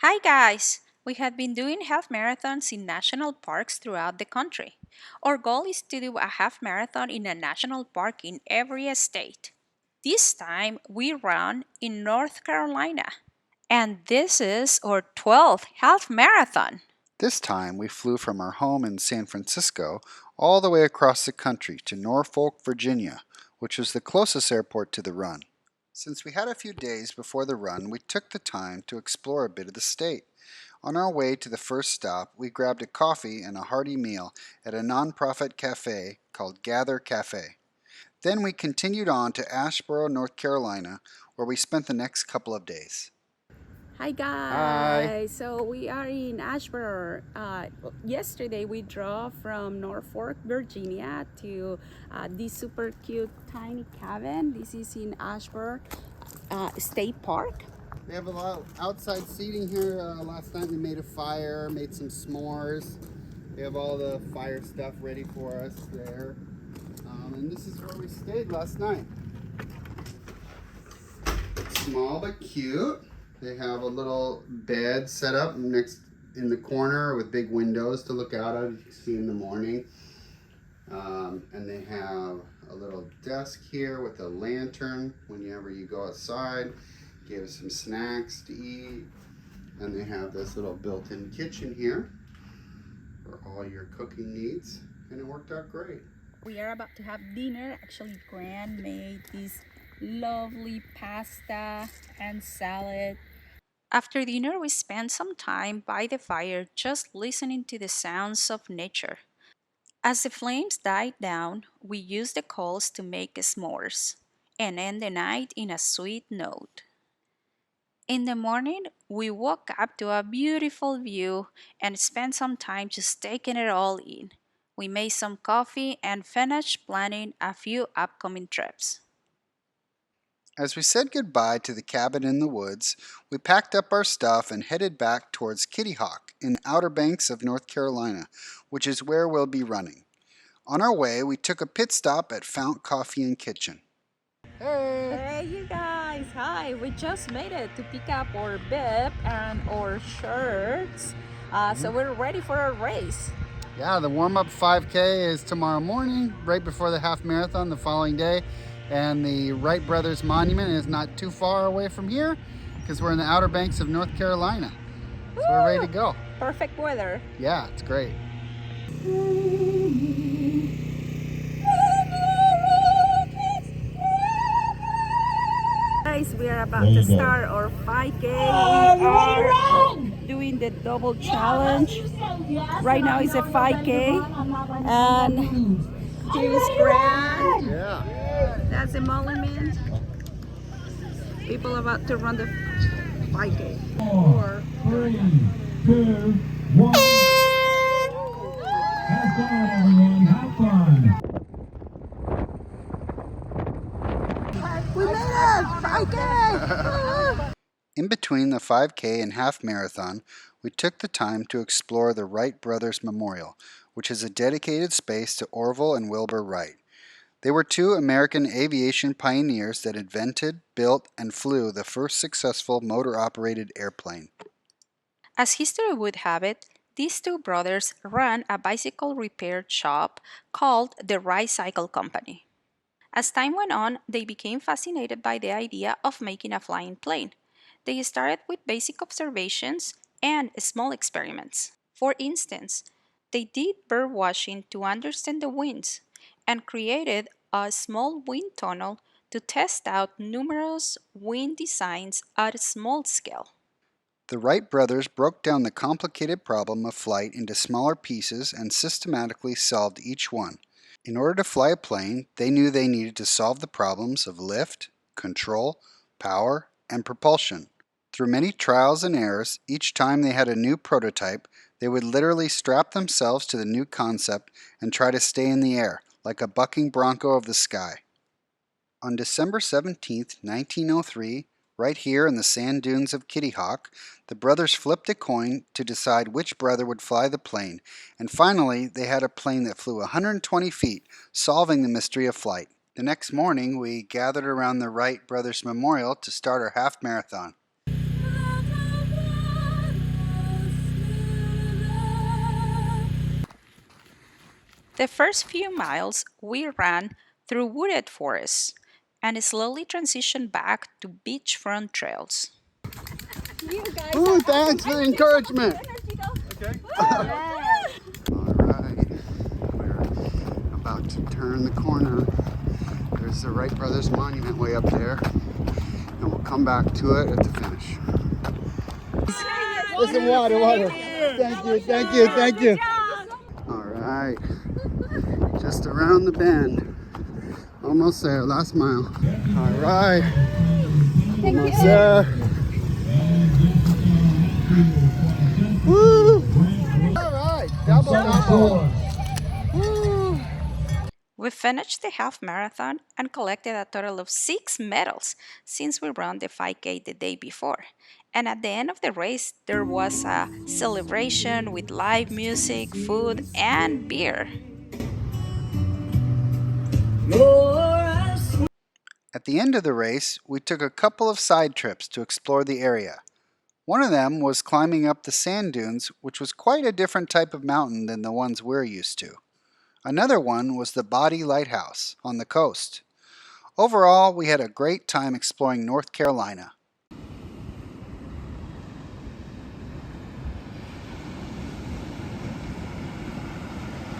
Hi guys! We have been doing half marathons in national parks throughout the country. Our goal is to do a half marathon in a national park in every state. This time we run in North Carolina. And this is our 12th half marathon. This time we flew from our home in San Francisco all the way across the country to Norfolk, Virginia, which was the closest airport to the run. Since we had a few days before the run, we took the time to explore a bit of the state. On our way to the first stop, we grabbed a coffee and a hearty meal at a nonprofit cafe called Gather Cafe. Then we continued on to Asheboro, North Carolina, where we spent the next couple of days. Hi Hi! guys! So we are in Asheboro. Yesterday we drove from Norfolk, Virginia to this super cute tiny cabin. This is in Asheboro State Park. We have a lot of outside seating here. Last night we made a fire, made some s'mores. We have all the fire stuff ready for us there. And this is where we stayed last night. Small but cute. They have a little bed set up next in the corner with big windows to look out at. You can see in the morning. And they have a little desk here with a lantern whenever you go outside. Give some snacks to eat. And they have this little built-in kitchen here for all your cooking needs. And it worked out great. We are about to have dinner. Actually, Gran made this lovely pasta and salad. After dinner, we spent some time by the fire just listening to the sounds of nature. As the flames died down, we used the coals to make s'mores and end the night in a sweet note. In the morning, we woke up to a beautiful view and spent some time just taking it all in. We made some coffee and finished planning a few upcoming trips. As we said goodbye to the cabin in the woods, we packed up our stuff and headed back towards Kitty Hawk in the Outer Banks of North Carolina, which is where we'll be running. On our way, we took a pit stop at Fount Coffee and Kitchen. Hey! Hey you guys! Hi! We just made it to pick up our bib and our shirts. So we're ready for our race. Yeah, the warm-up 5K is tomorrow morning, right before the half marathon the following day. And the Wright Brothers Monument is not too far away from here because we're in the Outer Banks of North Carolina. So we're ready to go. Perfect weather. Yeah, it's great. Guys, we are about to start our 5K. We are doing the double challenge. Right now it's a 5K. And here's Gran. Yeah. That's a monument. People about to run the 5K. 4, 3, 2, 1. Have fun, everyone. Have fun. We made it! 5K! In between the 5K and half marathon, we took the time to explore the Wright Brothers Memorial, which is a dedicated space to Orville and Wilbur Wright. They were two American aviation pioneers that invented, built, and flew the first successful motor-operated airplane. As history would have it, these two brothers ran a bicycle repair shop called the Wright Cycle Company. As time went on, they became fascinated by the idea of making a flying plane. They started with basic observations and small experiments. For instance, they did bird watching to understand the winds and created a small wind tunnel to test out numerous wind designs at a small scale. The Wright brothers broke down the complicated problem of flight into smaller pieces and systematically solved each one. In order to fly a plane, they knew they needed to solve the problems of lift, control, power, and propulsion. Through many trials and errors, each time they had a new prototype, they would literally strap themselves to the new concept and try to stay in the air, like a bucking bronco of the sky. On December 17, 1903, right here in the sand dunes of Kitty Hawk, the brothers flipped a coin to decide which brother would fly the plane, and finally they had a plane that flew 120 feet, solving the mystery of flight. The next morning, we gathered around the Wright Brothers Memorial to start our half marathon. The first few miles we ran through wooded forests and slowly transitioned back to beachfront trails. You guys Ooh, are thanks for the encouragement. Okay. Alright, we're about to turn the corner. There's the Wright Brothers Monument way up there, and we'll come back to it at the finish. Listen, water. Thank you. Alright, just around the bend. Almost there, last mile. Alright, almost there. Woo! Alright, double. Woo! We finished the half marathon and collected a total of 6 medals since we ran the 5K the day before. And at the end of the race, there was a celebration with live music, food, and beer. At the end of the race, we took a couple of side trips to explore the area. One of them was climbing up the sand dunes, which was quite a different type of mountain than the ones we're used to. Another one was the Body Lighthouse on the coast. Overall, we had a great time exploring North Carolina.